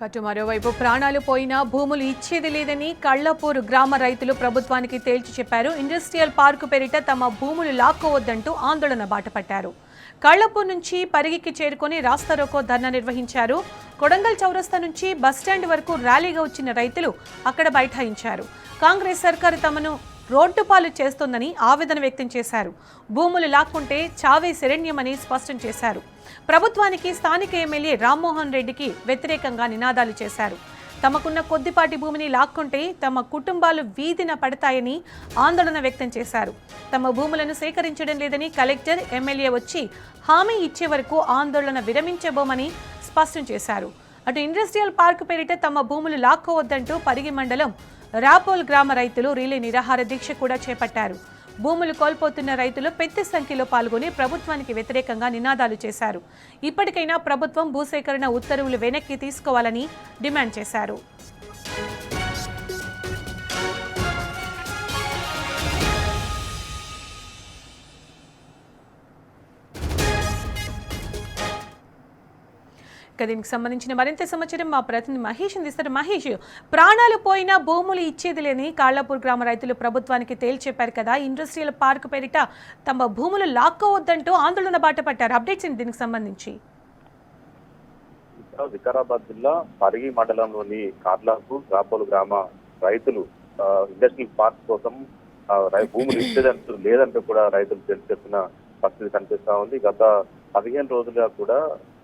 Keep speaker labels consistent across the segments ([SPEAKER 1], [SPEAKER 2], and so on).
[SPEAKER 1] అటు మరోవైపు ప్రాణాలు పోయినా భూములు ఇచ్చేది లేదని కళ్లపూరు గ్రామ రైతులు ప్రభుత్వానికి తేల్చి చెప్పారు. ఇండస్ట్రియల్ పార్కు పేరిట తమ భూములు లాక్కోవద్దంటూ ఆందోళన బాటపట్టారు. కళ్లపూర్ నుంచి పరిగికి చేరుకొని రాస్తారోకో ధర్నా నిర్వహించారు. కొడంగల్ చౌరస్తా నుంచి బస్టాండ్ వరకు ర్యాలీగా వచ్చిన రైతులు అక్కడ బైఠాయించారు. కాంగ్రెస్ సర్కారు తమను రోడ్డుపాలు చేస్తోందని ఆవేదన వ్యక్తం చేశారు. భూములు లాక్కుంటే చావే శరణ్యమని స్పష్టం చేశారు. ప్రభుత్వానికి స్థానిక ఎమ్మెల్యే రామ్మోహన్ రెడ్డికి వ్యతిరేకంగా నినాదాలు చేశారు. తమకున్న కొద్దిపాటి భూమిని లాక్కుంటే తమ కుటుంబాలు వీధిన పడతాయని ఆందోళన వ్యక్తం చేశారు. తమ భూములను సేకరించడం లేదని కలెక్టర్, ఎమ్మెల్యే వచ్చి హామీ ఇచ్చే వరకు ఆందోళన విరమించబోమని స్పష్టం చేశారు. అటు ఇండస్ట్రియల్ పార్క్ పేరిట తమ భూములు లాక్కోవద్దంటూ పరిగి మండలం రాపోల్ గ్రామ రైతులు రిలే నిరాహార దీక్ష కూడా చేపట్టారు. భూములు కోల్పోతున్న రైతులు పెద్ద సంఖ్యలో పాల్గొని ప్రభుత్వానికి వ్యతిరేకంగా నినాదాలు చేశారు. ఇప్పటికైనా ప్రభుత్వం భూసేకరణ ఉత్తర్వులు వెనక్కి తీసుకోవాలని డిమాండ్ చేశారు. దీనికి సంబంధించిన మరింత సమాచారం మా ప్రతినిధి మహేష్ అందిస్తారు. మహేష్, ప్రాణాలు పోయినా భూములు ఇచ్చేది లేని కాళ్లపూర్ గ్రామ రైతులు ప్రభుత్వానికి తేల్చెప్పారు కదా, ఇండస్ట్రియల్ పార్క్ పేరిట తమ భూములు లాక్కోవద్దంటూ ఆందోళన బాటపట్టారు. అప్డేట్స్ దీనికి సంబంధించి
[SPEAKER 2] వికారాబాద్ జిల్లా పరిగి మండలంలోని కాళ్లపూర్ రాపోల్ గ్రామ రైతులు ఇండస్ట్రియల్ పార్క్ కోసం భూములు ఇచ్చేదంటూ లేదంటూ కూడా రైతులు తెలిసిన పరిస్థితి కనిపిస్తా ఉంది. గత 15 రోజులుగా కూడా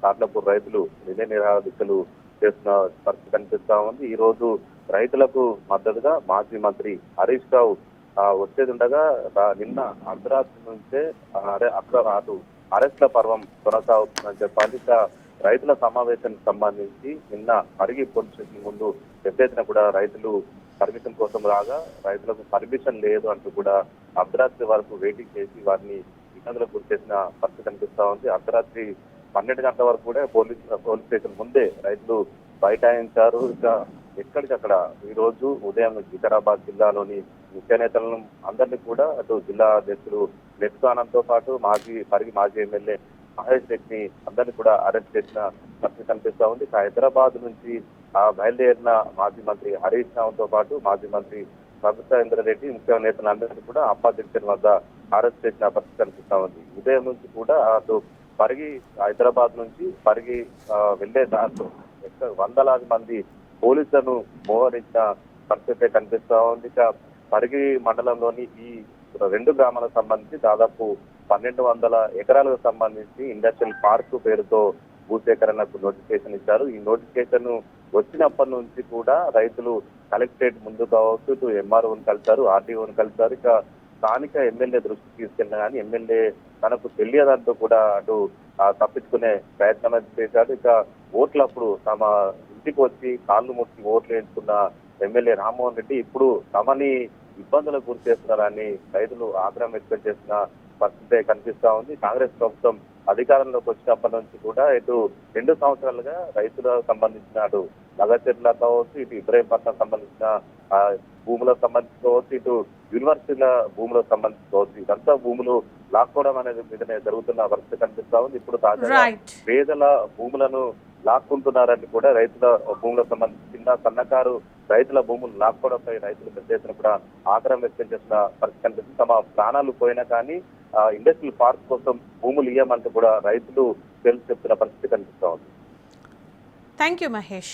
[SPEAKER 2] కాళ్లపూర్ రైతులు నిలయ నిరాహార దీక్షలు చేస్తున్న పరిస్థితి కనిపిస్తా ఉంది. ఈ రోజు రైతులకు మద్దతుగా మాజీ మంత్రి హరీష్ రావు వచ్చేది ఉండగా నిన్న అర్ధరాత్రి నుంచే అటు అరెస్ట్ల పర్వం కొనసాగుతుందని చెప్పాలి. రైతుల సమావేశానికి సంబంధించి నిన్న పరిగి పోలీస్ స్టేషన్ ముందు పెద్ద ఎత్తున కూడా రైతులు పర్మిషన్ కోసం రాగా రైతులకు పర్మిషన్ లేదు అంటూ కూడా అర్ధరాత్రి వరకు వెయిటింగ్ చేసి వారిని ఇబ్బందులకు గురి చేసిన పరిస్థితి కనిపిస్తా ఉంది. అర్ధరాత్రి 12 గంటల వరకు కూడా పోలీస్ స్టేషన్ ముందే రైతులు బైఠాయించారు. ఇంకా ఎక్కడికక్కడ ఈ రోజు ఉదయం వికారాబాద్ జిల్లాలోని ముఖ్య నేతలను అందరినీ కూడా అటు జిల్లా అధ్యక్షులు నెక్సానంతో పాటు పరిగి మాజీ ఎమ్మెల్యే మహేష్ రెడ్డిని అందరినీ కూడా అరెస్ట్ చేసిన పరిస్థితి కనిపిస్తా ఉంది. హైదరాబాద్ నుంచి బయలుదేరిన మాజీ మంత్రి హరీష్ రావుతో పాటు మాజీ మంత్రి రెడ్డి ముఖ్య నేతలందరినీ కూడా అప్పా జంక్షన్ వద్ద అరెస్ట్ చేసిన పరిస్థితి కనిపిస్తా ఉంది. ఉదయం నుంచి కూడా అటు పరిగి హైదరాబాద్ నుంచి పరిగి వెళ్లే దాంట్లో వందలాది మంది పోలీసులను మోహరించిన పరిస్థితి కనిపిస్తా ఉంది. ఇక పరిగి మండలంలోని ఈ 2 గ్రామాలకు సంబంధించి దాదాపు 1200 ఎకరాలకు సంబంధించి ఇండస్ట్రియల్ పార్క్ పేరుతో భూసేకరణకు నోటిఫికేషన్ ఇచ్చారు. ఈ నోటిఫికేషన్ వచ్చినప్పటి నుంచి కూడా రైతులు కలెక్టరేట్ ముందు కావచ్చు, ఇటు ఎంఆర్ఓని కలిశారు, ఆర్టీఓని కలిశారు. ఇక స్థానిక ఎమ్మెల్యే దృష్టికి తీసుకెళ్ళినా కానీ ఎమ్మెల్యే తనకు తెలియదంటూ కూడా అటు తప్పించుకునే ప్రయత్నం చేశాడు. ఇక ఓట్లప్పుడు తమ ఇంటికి వచ్చి కాళ్ళు ముట్టి ఓట్లు వేయించుకున్న ఎమ్మెల్యే రామ్మోహన్ రెడ్డి ఇప్పుడు తమని ఇబ్బందులకు గురి చేస్తున్నారని రైతులు ఆగ్రహం వ్యక్తం చేసిన పరిస్థితి కనిపిస్తా ఉంది. కాంగ్రెస్ ప్రభుత్వం అధికారంలోకి వచ్చినప్పటి నుంచి కూడా ఇటు 2 సంవత్సరాలుగా రైతులకు సంబంధించిన అటు నగచెర్ల కావచ్చు, ఇటు ఇబ్రహీంపట్నం సంబంధించిన భూములకు సంబంధించి కావచ్చు, ఇటు యూనివర్సిటీల భూములకు సంబంధించి కావచ్చు, ఇదంతా భూములు లాక్కోవడం అనేది మీదనే జరుగుతున్న పరిస్థితి కనిపిస్తా ఉంది. ఇప్పుడు తాజాగా పేదల భూములను లాక్కుంటున్నారని కూడా రైతుల భూములకు సంబంధించి చిన్న సన్నకారు రైతుల భూములు లాక్కోవడంపై రైతులు పెద్ద ఎత్తున కూడా ఆగ్రహం వ్యక్తం చేసిన పరిస్థితి కనిపిస్తుంది. తమ ప్రాణాలు పోయినా కానీ ఇండస్ట్రియల్ పార్క్ కోసం భూములు ఇయ్యమంటూ కూడా రైతులు చెప్తున్న పరిస్థితి కనిపిస్తా ఉంది.
[SPEAKER 1] Thank you Mahesh.